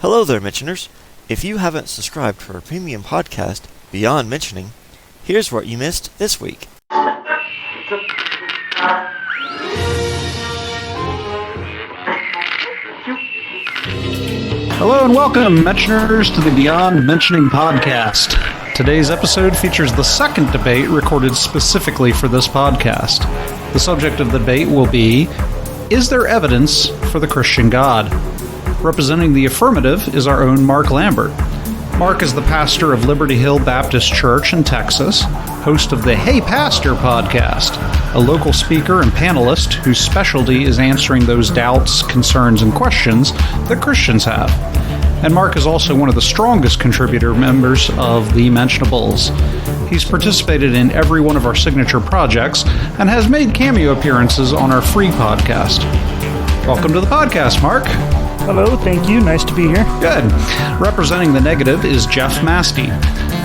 Hello there, Mentioners. If you haven't subscribed to our premium podcast, Beyond Mentioning, here's what you missed this week. Hello and welcome, Mentioners, to the Beyond Mentioning podcast. Today's episode features the second debate recorded specifically for this podcast. The subject of the debate will be, is there evidence for the Christian God? Representing the affirmative is our own Marc Lambert. Marc is the pastor of Liberty Hill Baptist Church in Texas, host of the Hey Pastor podcast, a local speaker and panelist whose specialty is answering those doubts, concerns, and questions that Christians have. And Marc is also one of the strongest contributor members of the Mentionables. He's participated in every one of our signature projects and has made cameo appearances on our free podcast. Welcome to the podcast, Marc. Hello, thank you. Nice to be here. Good. Representing the negative is Jeff Masty.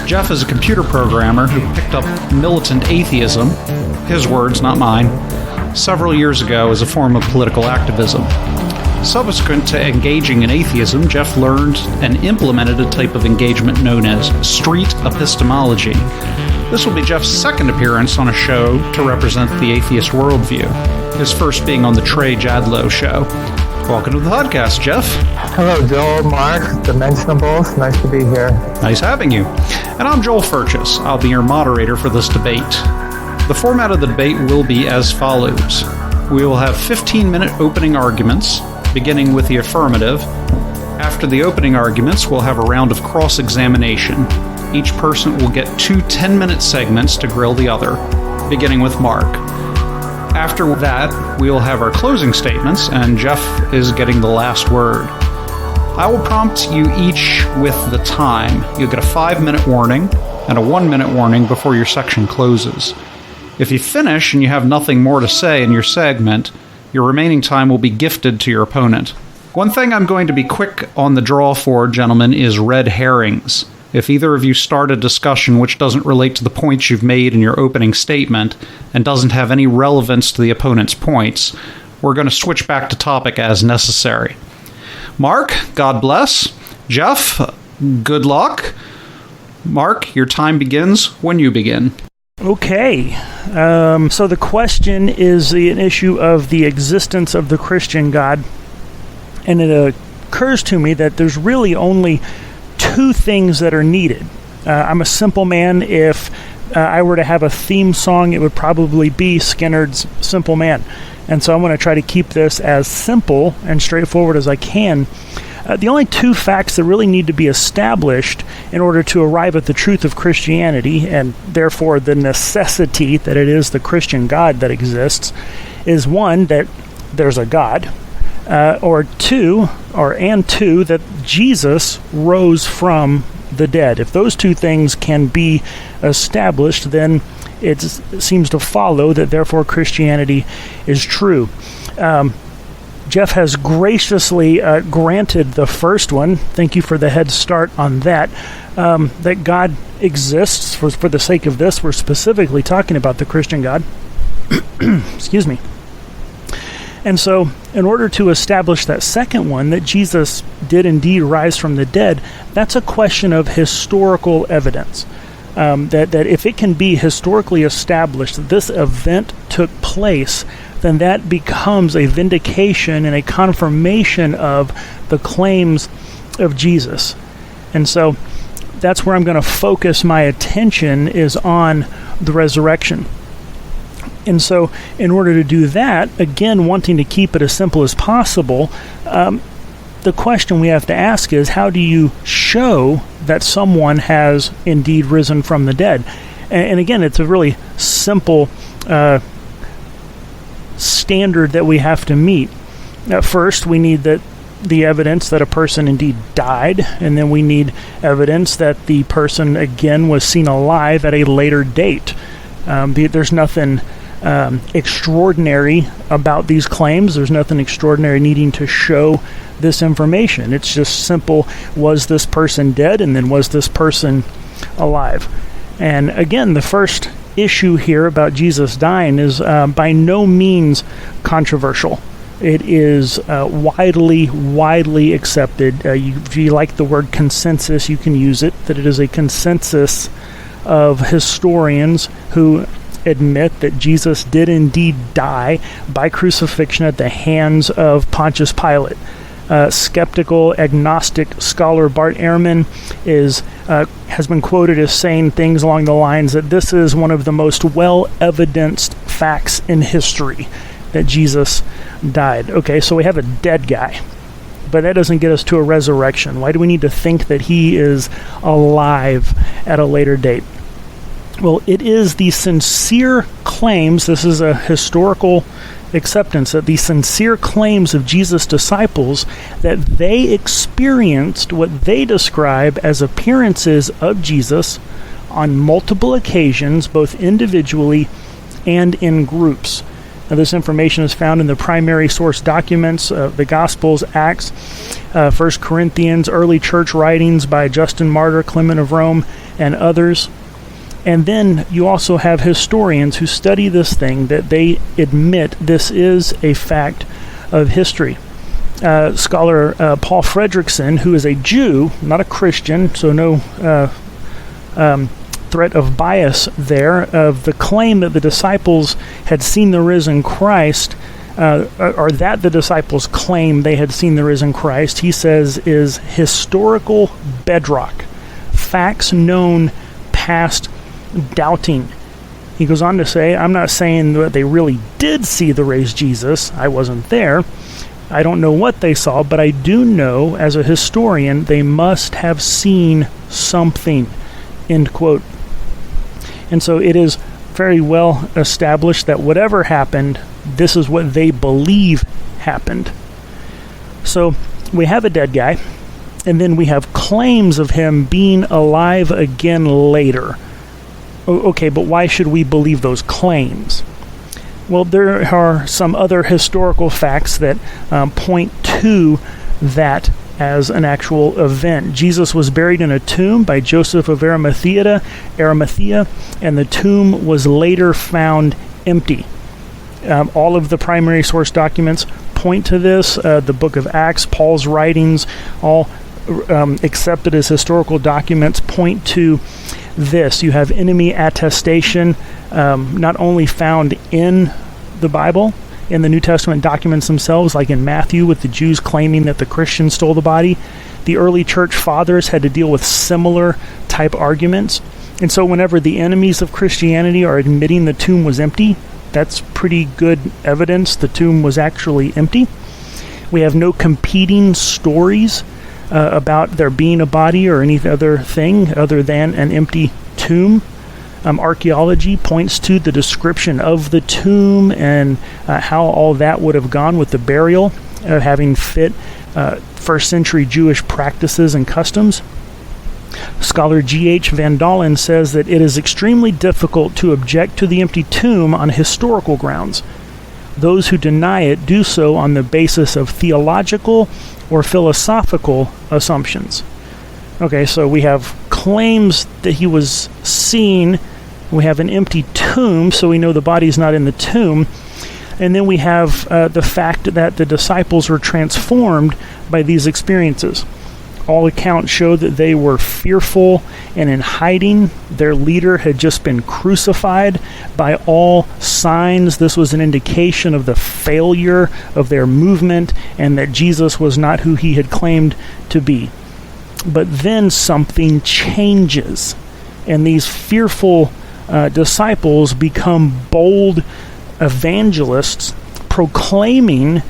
Jeff is a computer programmer who picked up militant atheism, his words, not mine, several years ago as a form of political activism. Subsequent to engaging in atheism, Jeff learned and implemented a type of engagement known as street epistemology. This will be Jeff's second appearance on a show to represent the atheist worldview, his first being on the Trey Jadlow show. Welcome to the podcast, Jeff. Hello, Joel, Marc, the Mentionables. Nice to be here. Nice having you. And I'm Joel Furchess. I'll be your moderator for this debate. The format of the debate will be as follows. We will have 15-minute opening arguments, beginning with the affirmative. After the opening arguments, we'll have a round of cross-examination. Each person will get two 10-minute segments to grill the other, beginning with Marc. After that, we will have our closing statements, and Jeff is getting the last word. I will prompt you each with the time. You'll get a 5-minute warning and a 1-minute warning before your section closes. If you finish and you have nothing more to say in your segment, your remaining time will be gifted to your opponent. One thing I'm going to be quick on the draw for, gentlemen, is red herrings. If either of you start a discussion which doesn't relate to the points you've made in your opening statement and doesn't have any relevance to the opponent's points, we're going to switch back to topic as necessary. Marc, God bless. Jeff, good luck. Marc, your time begins when you begin. Okay. So the question is an issue of the existence of the Christian God. And it occurs to me that there's really only two things that are needed. I'm a simple man. If I were to have a theme song, it would probably be Skinner's Simple Man. And so I'm going to try to keep this as simple and straightforward as I can. The only two facts that really need to be established in order to arrive at the truth of Christianity, and therefore the necessity that it is the Christian God that exists, is one, that there's a God, or two, that Jesus rose from the dead. If those two things can be established, then it seems to follow that therefore Christianity is true. Jeff has graciously granted the first one. Thank you for the head start on that. That God exists. For the sake of this, we're specifically talking about the Christian God. Excuse me. And so, in order to establish that second one, that Jesus did indeed rise from the dead, that's a question of historical evidence. That if it can be historically established that this event took place, then that becomes a vindication and a confirmation of the claims of Jesus. And so, that's where I'm going to focus my attention, is on the resurrection. And so, in order to do that, again, wanting to keep it as simple as possible, the question we have to ask is, how do you show that someone has indeed risen from the dead? And again, it's a really simple standard that we have to meet. First, we need the evidence that a person indeed died, and then we need evidence that the person, again, was seen alive at a later date. There's nothing extraordinary about these claims. There's nothing extraordinary needing to show this information. It's just simple, was this person dead, and then was this person alive? And again, the first issue here about Jesus dying is by no means controversial. It is widely accepted. If you like the word consensus, you can use it, that it is a consensus of historians who admit that Jesus did indeed die by crucifixion at the hands of Pontius Pilate. Skeptical agnostic scholar Bart Ehrman has been quoted as saying things along the lines that this is one of the most well-evidenced facts in history, that Jesus died. Okay, so we have a dead guy, but that doesn't get us to a resurrection. Why do we need to think that he is alive at a later date? Well, it is the sincere claims, this is a historical acceptance, that the sincere claims of Jesus' disciples that they experienced what they describe as appearances of Jesus on multiple occasions, both individually and in groups. Now, this information is found in the primary source documents, the Gospels, Acts, 1 Corinthians, early church writings by Justin Martyr, Clement of Rome, and others. And then you also have historians who study this thing that they admit this is a fact of history. Scholar Paul Fredrickson, who is a Jew, not a Christian, so no threat of bias there, of the claim that the disciples had seen the risen Christ, or that the disciples claim they had seen the risen Christ, he says is historical bedrock. Facts known past doubting. He goes on to say, I'm not saying that they really did see the raised Jesus. I wasn't there. I don't know what they saw, but I do know, as a historian, they must have seen something. End quote. And so it is very well established that whatever happened, this is what they believe happened. So we have a dead guy, and then we have claims of him being alive again later. Okay, but why should we believe those claims? Well, there are some other historical facts that point to that as an actual event. Jesus was buried in a tomb by Joseph of Arimathea, and the tomb was later found empty. All of the primary source documents point to this. The book of Acts, Paul's writings, all accepted as historical documents, point to this. You have enemy attestation, not only found in the Bible, in the New Testament documents themselves, like in Matthew with the Jews claiming that the Christians stole the body. The early church fathers had to deal with similar type arguments. And so whenever the enemies of Christianity are admitting the tomb was empty, that's pretty good evidence the tomb was actually empty. We have no competing stories about there being a body or any other thing other than an empty tomb. Archaeology points to the description of the tomb and how all that would have gone with the burial, having fit first century Jewish practices and customs. Scholar G.H. Van Dalen says that it is extremely difficult to object to the empty tomb on historical grounds. Those who deny it do so on the basis of theological or philosophical assumptions. Okay, so we have claims that he was seen. We have an empty tomb, so we know the body's not in the tomb. And then we have the fact that the disciples were transformed by these experiences. All accounts show that they were fearful and in hiding. Their leader had just been crucified. By all signs, this was an indication of the failure of their movement and that Jesus was not who he had claimed to be. But then something changes, and these fearful disciples become bold evangelists, proclaiming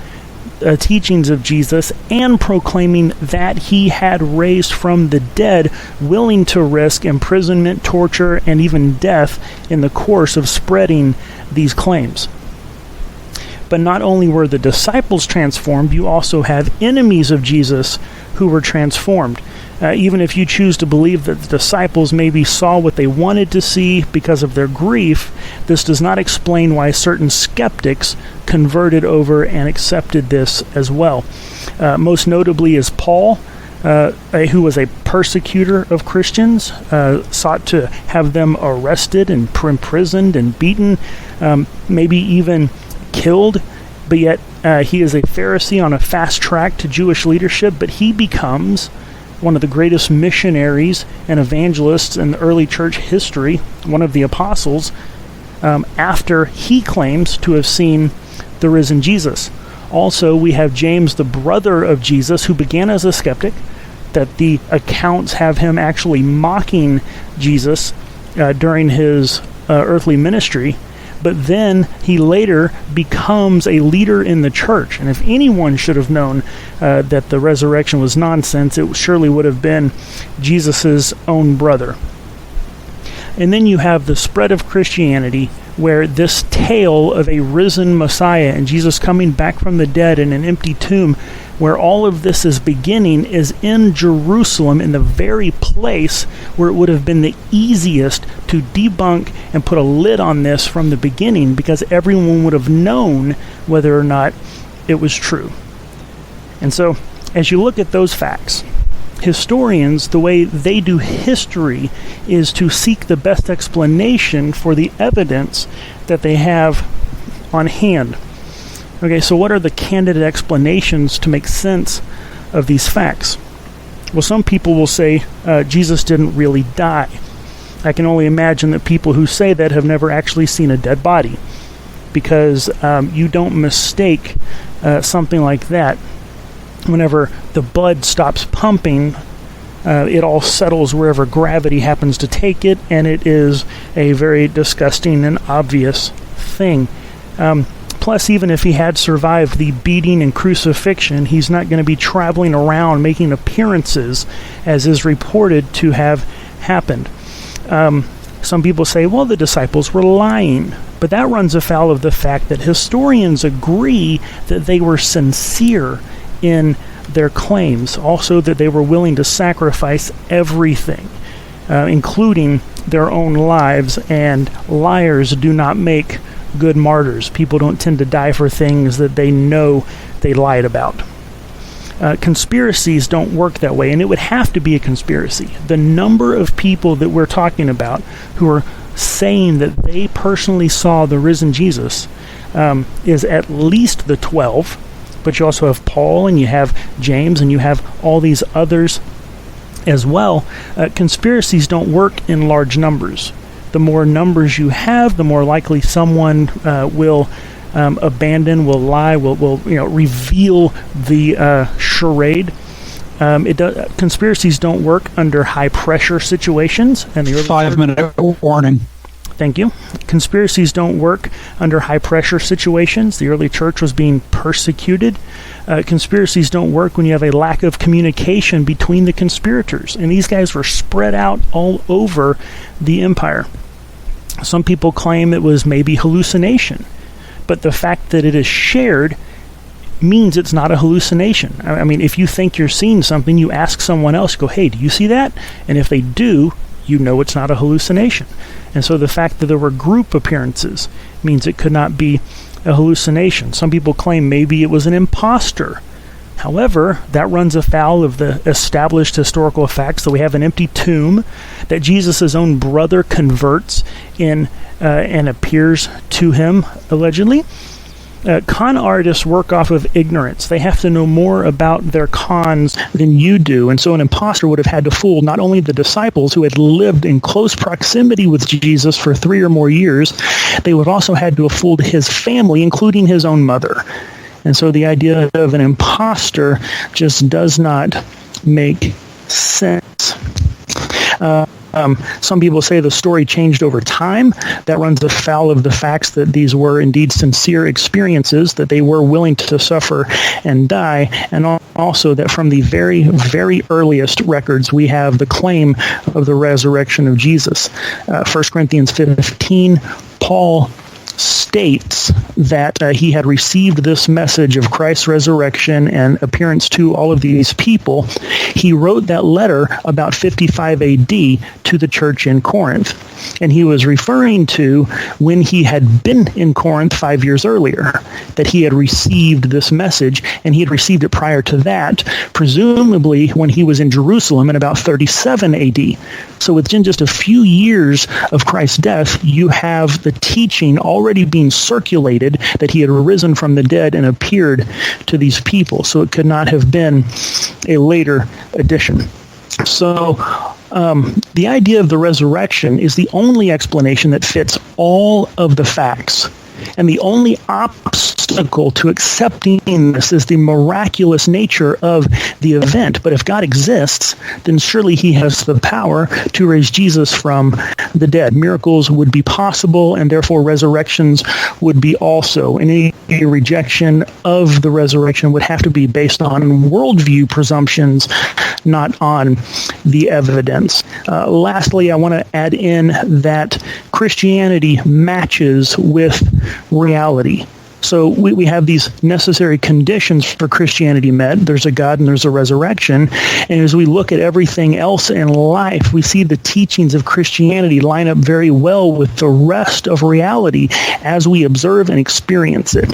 teachings of Jesus and proclaiming that he had raised from the dead, willing to risk imprisonment, torture, and even death in the course of spreading these claims. But not only were the disciples transformed, you also have enemies of Jesus who were transformed. Even if you choose to believe that the disciples maybe saw what they wanted to see because of their grief, this does not explain why certain skeptics converted over and accepted this as well. Most notably is Paul, who was a persecutor of Christians, sought to have them arrested and imprisoned and beaten, maybe even killed, but yet He is a Pharisee on a fast track to Jewish leadership, but he becomes one of the greatest missionaries and evangelists in the early church history, one of the apostles, after he claims to have seen the risen Jesus. Also, we have James, the brother of Jesus, who began as a skeptic, that the accounts have him actually mocking Jesus during his earthly ministry, but then he later becomes a leader in the church. And if anyone should have known that the resurrection was nonsense, it surely would have been Jesus' own brother. And then you have the spread of Christianity, where this tale of a risen Messiah and Jesus coming back from the dead in an empty tomb, where all of this is beginning, is in Jerusalem, in the very place where it would have been the easiest to debunk and put a lid on this from the beginning, because everyone would have known whether or not it was true. And so, as you look at those facts, historians, the way they do history is to seek the best explanation for the evidence that they have on hand. Okay, so what are the candidate explanations to make sense of these facts? Well, some people will say Jesus didn't really die. I can only imagine that people who say that have never actually seen a dead body, because you don't mistake something like that. Whenever the blood stops pumping, it all settles wherever gravity happens to take it, and it is a very disgusting and obvious thing. Plus, even if he had survived the beating and crucifixion, he's not going to be traveling around making appearances, as is reported to have happened. Some people say, well, the disciples were lying. But that runs afoul of the fact that historians agree that they were sincere in their claims. Also, that they were willing to sacrifice everything, including their own lives. And liars do not make good martyrs. People don't tend to die for things that they know they lied about. Conspiracies don't work that way, and it would have to be a conspiracy. The number of people that we're talking about who are saying that they personally saw the risen Jesus is at least the 12, but you also have Paul, and you have James, and you have all these others as well. Conspiracies don't work in large numbers. The more numbers you have, the more likely someone will abandon, will lie, will reveal the charade. Conspiracies don't work under high pressure situations. And the 5-minute warning. Thank you. Conspiracies don't work under high pressure situations. The early church was being persecuted. Conspiracies don't work when you have a lack of communication between the conspirators. And these guys were spread out all over the empire. Some people claim it was maybe hallucination. But the fact that it is shared means it's not a hallucination. I mean, if you think you're seeing something, you ask someone else, go, hey, do you see that? And if they do, you know it's not a hallucination. And so the fact that there were group appearances means it could not be a hallucination. Some people claim maybe it was an imposter. However, that runs afoul of the established historical facts that we have an empty tomb, that Jesus' own brother converts in and appears to him, allegedly. Con artists work off of ignorance. They have to know more about their cons than you do. And so an imposter would have had to fool not only the disciples who had lived in close proximity with Jesus for 3 or more years, they would have also had to have fooled his family, including his own mother. And so the idea of an imposter just does not make sense. Some people say the story changed over time. That runs afoul of the facts that these were indeed sincere experiences, that they were willing to suffer and die, and also that from the very, very earliest records we have the claim of the resurrection of Jesus. 1 Corinthians 15, Paul states that he had received this message of Christ's resurrection and appearance to all of these people. He wrote that letter about 55 AD to the church in Corinth. And he was referring to when he had been in Corinth 5 years earlier, that he had received this message, and he had received it prior to that, presumably when he was in Jerusalem in about 37 AD. So within just a few years of Christ's death, you have the teaching already being being circulated that he had risen from the dead and appeared to these people. So it could not have been a later addition. So the idea of the resurrection is the only explanation that fits all of the facts. And the only obstacle to accepting this is the miraculous nature of the event. But if God exists, then surely he has the power to raise Jesus from the dead. Miracles would be possible, and therefore resurrections would be also. Any rejection of the resurrection would have to be based on worldview presumptions, not on the evidence. Lastly, I want to add in that Christianity matches with reality. So we have these necessary conditions for Christianity met. There's a God and there's a resurrection. And as we look at everything else in life, we see the teachings of Christianity line up very well with the rest of reality as we observe and experience it.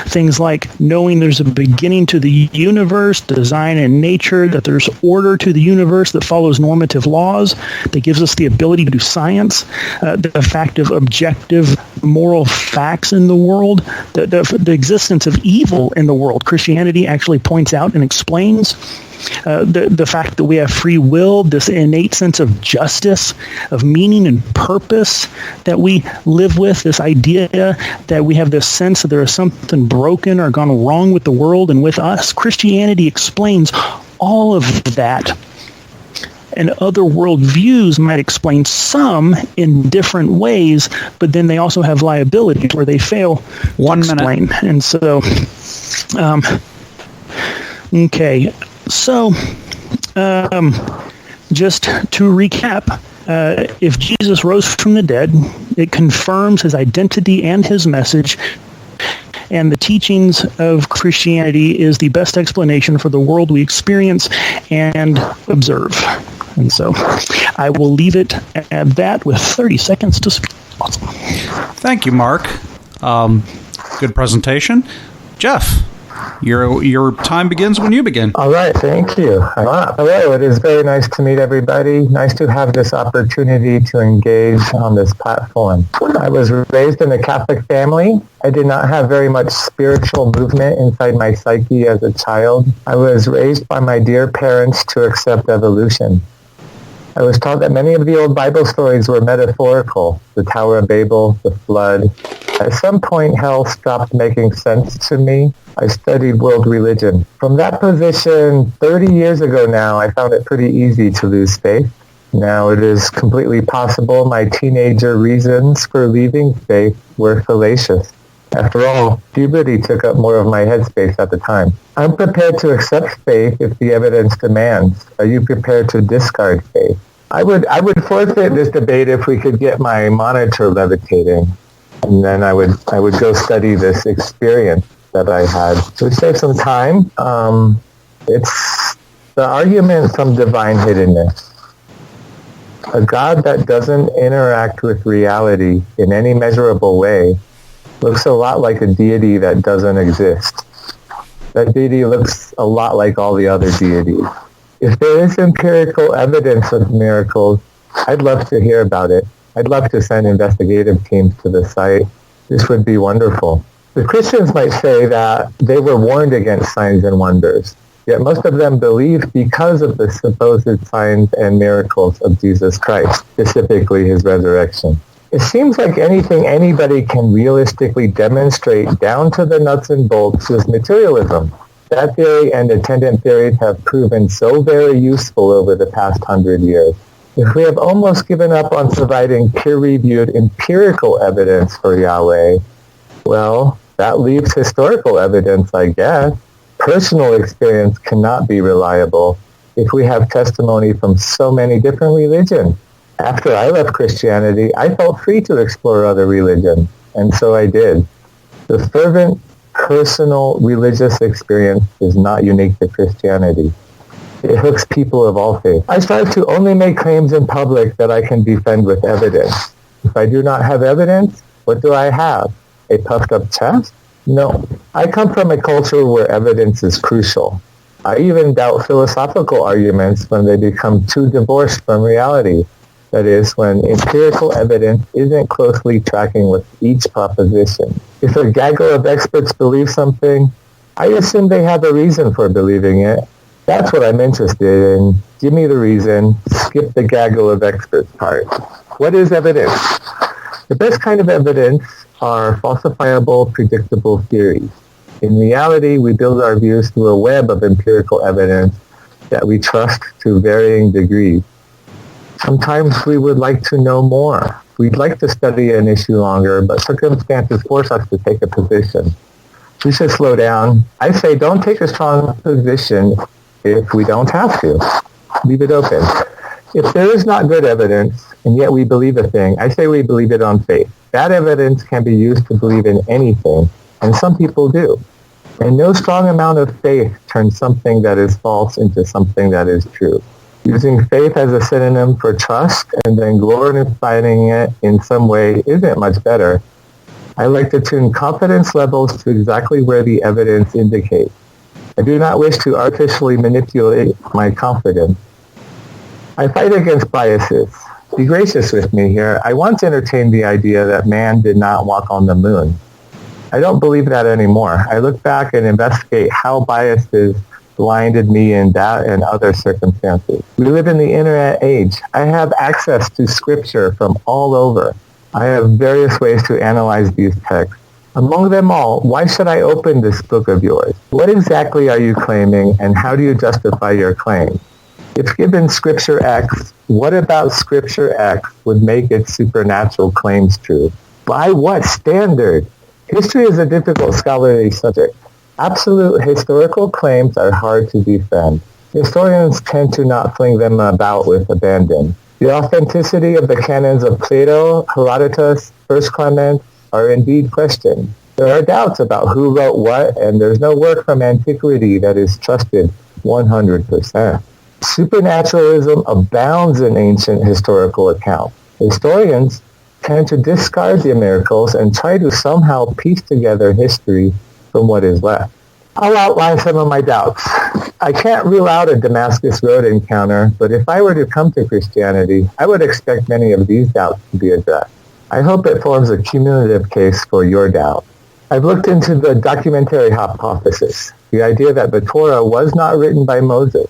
Things like knowing there's a beginning to the universe, design and nature, that there's order to the universe that follows normative laws, that gives us the ability to do science, the fact of objective moral facts in the world, the existence of evil in the world. Christianity actually points out and explains the fact that we have free will, this innate sense of justice, of meaning and purpose that we live with, this idea that we have this sense that there is something broken or gone wrong with the world and with us. Christianity explains all of that. And other worldviews might explain some in different ways, but then they also have liabilities where they fail to explain. And so, okay. So, just to recap, if Jesus rose from the dead, it confirms his identity and his message, and the teachings of Christianity is the best explanation for the world we experience and observe. And so, I will leave it at that with 30 seconds to speak. Awesome. Thank you, Mark. Good presentation. Jeff, your time begins when you begin. All right, thank you. Hello, it is very nice to meet everybody. Nice to have this opportunity to engage on this platform. I was raised in a Catholic family. I did not have very much spiritual movement inside my psyche as a child. I was raised by my dear parents to accept evolution. I was taught that many of the old Bible stories were metaphorical. The Tower of Babel, the flood. At some point, hell stopped making sense to me. I studied world religion. From that position 30 years ago now, I found it pretty easy to lose faith. Now it is completely possible my teenager reasons for leaving faith were fallacious. After all, puberty took up more of my headspace at the time. I'm prepared to accept faith if the evidence demands. Are you prepared to discard faith? I would forfeit this debate if we could get my monitor levitating, and then I would go study this experience that I had. To save some time, it's the argument from divine hiddenness. A God that doesn't interact with reality in any measurable way looks a lot like a deity that doesn't exist. That deity looks a lot like all the other deities. If there is empirical evidence of miracles, I'd love to hear about it. I'd love to send investigative teams to the site. This would be wonderful. The Christians might say that they were warned against signs and wonders, yet most of them believe because of the supposed signs and miracles of Jesus Christ, specifically his resurrection. It seems like anything anybody can realistically demonstrate down to the nuts and bolts is materialism. That theory and attendant theories have proven so very useful over the past 100 years. If we have almost given up on providing peer-reviewed empirical evidence for Yahweh, well, that leaves historical evidence, I guess. Personal experience cannot be reliable if we have testimony from so many different religions. After I left Christianity, I felt free to explore other religions, and so I did. The fervent, personal religious experience is not unique to Christianity. It hooks people of all faiths. I strive to only make claims in public that I can defend with evidence. If I do not have evidence, what do I have? A puffed up chest? No. I come from a culture where evidence is crucial. I even doubt philosophical arguments when they become too divorced from reality. That is, when empirical evidence isn't closely tracking with each proposition. If a gaggle of experts believe something, I assume they have a reason for believing it. That's what I'm interested in. Give me the reason. Skip the gaggle of experts part. What is evidence? The best kind of evidence are falsifiable, predictable theories. In reality, we build our views through a web of empirical evidence that we trust to varying degrees. Sometimes we would like to know more. We'd like to study an issue longer, but circumstances force us to take a position. We should slow down. I say don't take a strong position if we don't have to. Leave it open. If there is not good evidence, and yet we believe a thing, I say we believe it on faith. That evidence can be used to believe in anything, and some people do. And no strong amount of faith turns something that is false into something that is true. Using faith as a synonym for trust and then glorifying it in some way isn't much better. I like to tune confidence levels to exactly where the evidence indicates. I do not wish to artificially manipulate my confidence. I fight against biases. Be gracious with me here. I once entertained the idea that man did not walk on the moon. I don't believe that anymore. I look back and investigate how biases blinded me in that and other circumstances. We live in the internet age. I have access to scripture from all over. I have various ways to analyze these texts. Among them all, why should I open this book of yours? What exactly are you claiming, and how do you justify your claim? If given Scripture X, what about Scripture X would make its supernatural claims true? By what standard? History is a difficult scholarly subject. Absolute historical claims are hard to defend. Historians tend to not fling them about with abandon. The authenticity of the canons of Plato, Herodotus, First Clement are indeed questioned. There are doubts about who wrote what, and there's no work from antiquity that is trusted 100%. Supernaturalism abounds in ancient historical accounts. Historians tend to discard the miracles and try to somehow piece together history from what is left. I'll outline some of my doubts. I can't rule out a Damascus Road encounter, but if I were to come to Christianity, I would expect many of these doubts to be addressed. I hope it forms a cumulative case for your doubt. I've looked into the documentary hypothesis, the idea that the Torah was not written by Moses,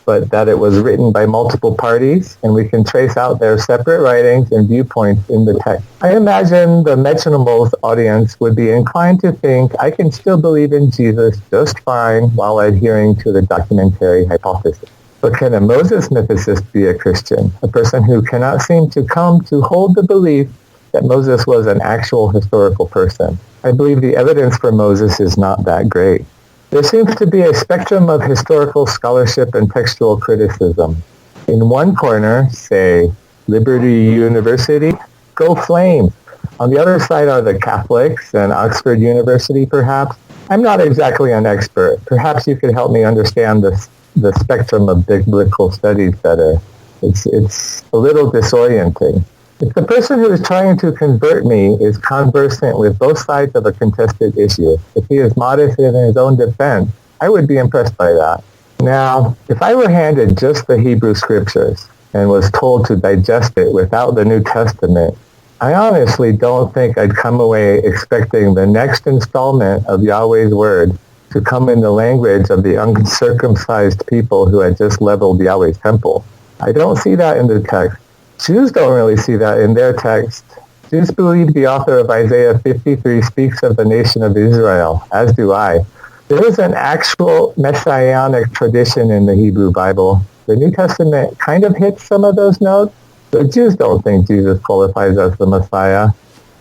but that it was written by multiple parties, and we can trace out their separate writings and viewpoints in the text. I imagine the Mentionable's audience would be inclined to think I can still believe in Jesus just fine while adhering to the documentary hypothesis. But can a Moses mythicist be a Christian, a person who cannot seem to come to hold the belief that Moses was an actual historical person? I believe the evidence for Moses is not that great. There seems to be a spectrum of historical scholarship and textual criticism. In one corner, say, Liberty University, go Flames. On the other side are the Catholics and Oxford University, perhaps. I'm not exactly an expert. Perhaps you could help me understand the spectrum of biblical studies better. It's a little disorienting. If the person who is trying to convert me is conversant with both sides of a contested issue, if he is modest in his own defense, I would be impressed by that. Now, if I were handed just the Hebrew Scriptures and was told to digest it without the New Testament, I honestly don't think I'd come away expecting the next installment of Yahweh's Word to come in the language of the uncircumcised people who had just leveled Yahweh's temple. I don't see that in the text. Jews don't really see that in their text. Jews believe the author of Isaiah 53 speaks of the nation of Israel, as do I. There is an actual messianic tradition in the Hebrew Bible. The New Testament kind of hits some of those notes. The Jews don't think Jesus qualifies as the Messiah.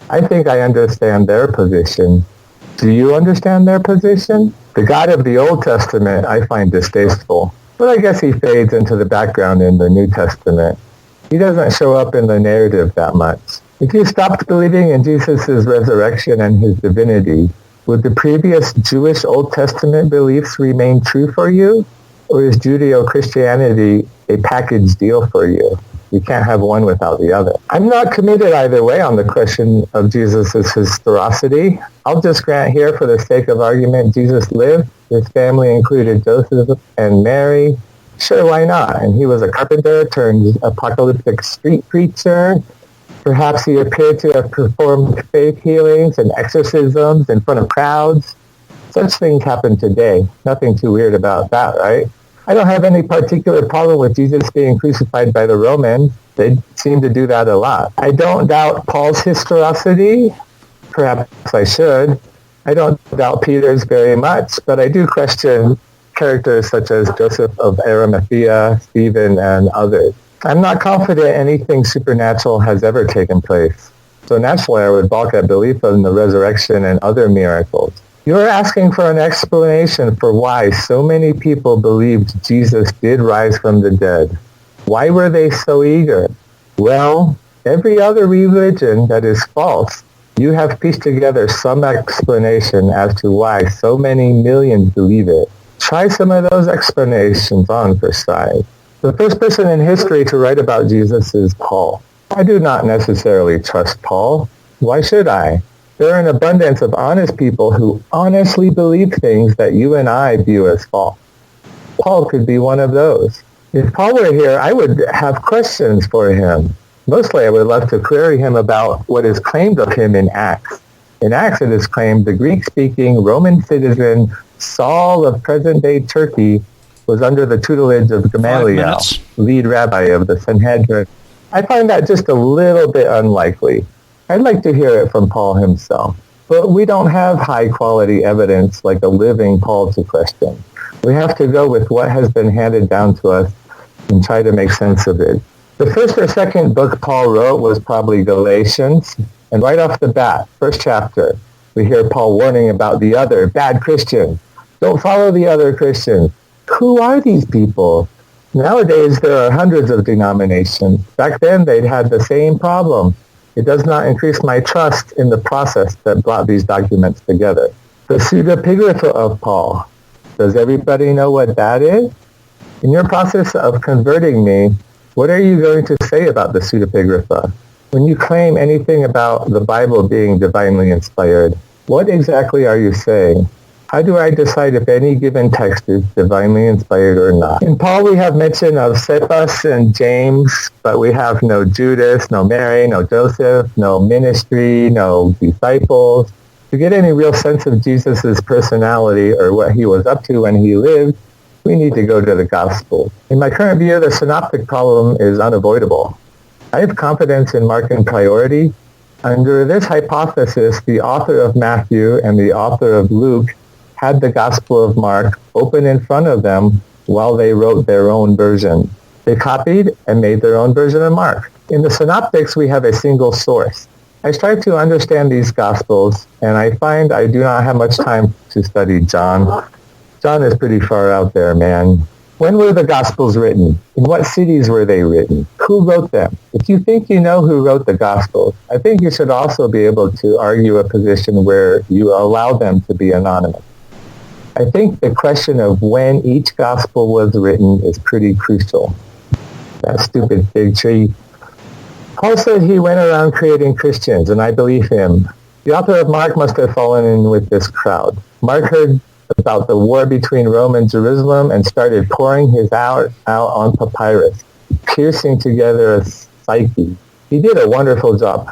I think I understand their position. Do you understand their position? The God of the Old Testament I find distasteful, but I guess he fades into the background in the New Testament. He doesn't show up in the narrative that much. If you stopped believing in Jesus' resurrection and his divinity, would the previous Jewish Old Testament beliefs remain true for you? Or is Judeo-Christianity a package deal for you? You can't have one without the other. I'm not committed either way on the question of Jesus' historicity. I'll just grant here for the sake of argument, Jesus lived. His family included Joseph and Mary. Sure, why not? And he was a carpenter turned apocalyptic street preacher. Perhaps he appeared to have performed faith healings and exorcisms in front of crowds. Such things happen today. Nothing too weird about that, right? I don't have any particular problem with Jesus being crucified by the Romans. They seem to do that a lot. I don't doubt Paul's historicity. Perhaps I should. I don't doubt Peter's very much, but I do question characters such as Joseph of Arimathea, Stephen, and others. I'm not confident anything supernatural has ever taken place. So naturally, I would balk at belief in the resurrection and other miracles. You're asking for an explanation for why so many people believed Jesus did rise from the dead. Why were they so eager? Well, every other religion that is false, you have pieced together some explanation as to why so many millions believe it. Try some of those explanations on for size. The first person in history to write about Jesus is Paul. I do not necessarily trust Paul. Why should I? There are an abundance of honest people who honestly believe things that you and I view as false. Paul could be one of those. If Paul were here, I would have questions for him. Mostly I would love to query him about what is claimed of him in Acts. In Acts it is claimed the Greek-speaking Roman citizen Saul of present-day Turkey was under the tutelage of Gamaliel, lead rabbi of the Sanhedrin. I find that just a little bit unlikely. I'd like to hear it from Paul himself. But we don't have high-quality evidence like a living Paul to question. We have to go with what has been handed down to us and try to make sense of it. The first or second book Paul wrote was probably Galatians. And right off the bat, first chapter, we hear Paul warning about the other bad Christians. Don't follow the other Christians. Who are these people? Nowadays, there are hundreds of denominations. Back then, they'd had the same problem. It does not increase my trust in the process that brought these documents together. The pseudepigrapha of Paul. Does everybody know what that is? In your process of converting me, what are you going to say about the pseudepigrapha? When you claim anything about the Bible being divinely inspired, what exactly are you saying? How do I decide if any given text is divinely inspired or not? In Paul, we have mention of Cephas and James, but we have no Judas, no Mary, no Joseph, no ministry, no disciples. To get any real sense of Jesus' personality or what he was up to when he lived, we need to go to the Gospels. In my current view, the synoptic problem is unavoidable. I have confidence in Mark and priority. Under this hypothesis, the author of Matthew and the author of Luke had the Gospel of Mark open in front of them while they wrote their own version. They copied and made their own version of Mark. In the synoptics, we have a single source. I strive to understand these Gospels, and I find I do not have much time to study John. John is pretty far out there, man. When were the Gospels written? In what cities were they written? Who wrote them? If you think you know who wrote the Gospels, I think you should also be able to argue a position where you allow them to be anonymous. I think the question of when each gospel was written is pretty crucial. That stupid fig tree. Paul said he went around creating Christians, and I believe him. The author of Mark must have fallen in with this crowd. Mark heard about the war between Rome and Jerusalem and started pouring his out on papyrus, piercing together a psyche. He did a wonderful job.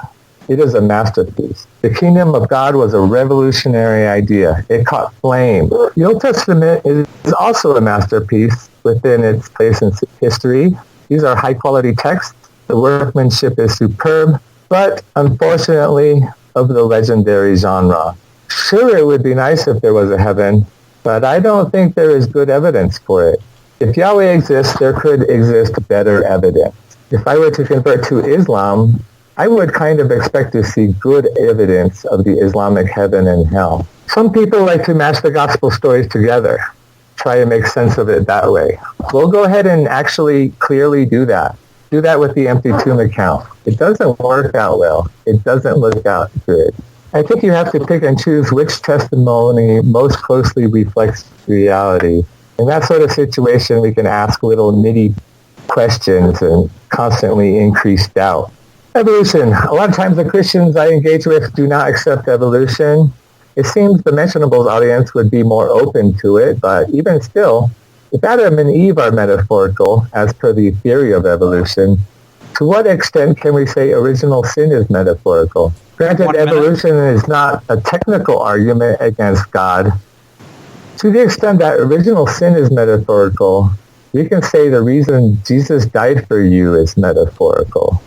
It is a masterpiece. The kingdom of God was a revolutionary idea. It caught flame. The Old Testament is also a masterpiece within its place in history. These are high-quality texts. The workmanship is superb, but unfortunately of the legendary genre. Sure, it would be nice if there was a heaven, but I don't think there is good evidence for it. If Yahweh exists, there could exist better evidence. If I were to convert to Islam, I would kind of expect to see good evidence of the Islamic heaven and hell. Some people like to mash the gospel stories together, try to make sense of it that way. We'll go ahead and actually clearly do that. Do that with the empty tomb account. It doesn't work out well. It doesn't look out good. I think you have to pick and choose which testimony most closely reflects reality. In that sort of situation, we can ask little nitty questions and constantly increase doubt. Evolution. A lot of times the Christians I engage with do not accept evolution. It seems the Mentionables audience would be more open to it, but even still, If Adam and Eve are metaphorical, as per the theory of evolution, to what extent can we say original sin is metaphorical? Granted, evolution is not a technical argument against God. To the extent that original sin is metaphorical, we can say the reason Jesus died for you is metaphorical.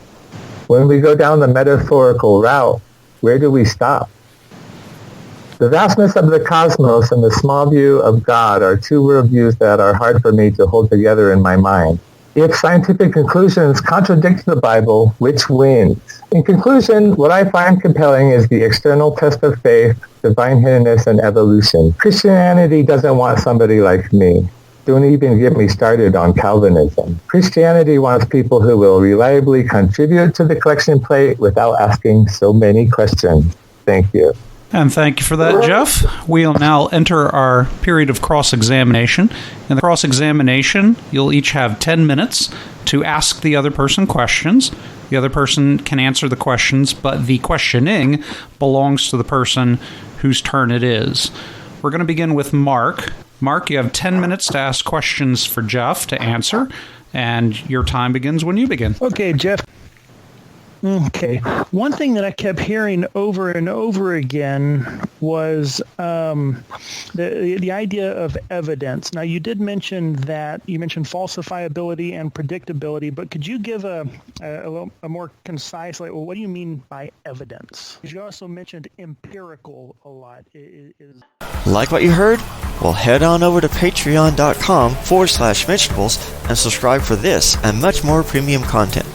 When we go down the metaphorical route, where do we stop? The vastness of the cosmos and the small view of God are two worldviews that are hard for me to hold together in my mind. If scientific conclusions contradict the Bible, which wins? In conclusion, what I find compelling is the external test of faith, divine hiddenness, and evolution. Christianity doesn't want somebody like me. Don't even get me started on Calvinism. Christianity wants people who will reliably contribute to the collection plate without asking so many questions. Thank you. And thank you for that, Jeff. We'll now enter our period of cross-examination. In the cross-examination, you'll each have 10 minutes to ask the other person questions. The other person can answer the questions, but the questioning belongs to the person whose turn it is. We're going to begin with Mark. Mark, you have 10 minutes to ask questions for Jeff to answer, and your time begins when you begin. Okay, Jeff. Okay. One thing that I kept hearing over and over again was the idea of evidence. Now, you did mention that you mentioned falsifiability and predictability, but could you give a more concise, like, well, what do you mean by evidence? You also mentioned empirical a lot. Like what you heard? Well, head on over to patreon.com/mentionables and subscribe for this and much more premium content.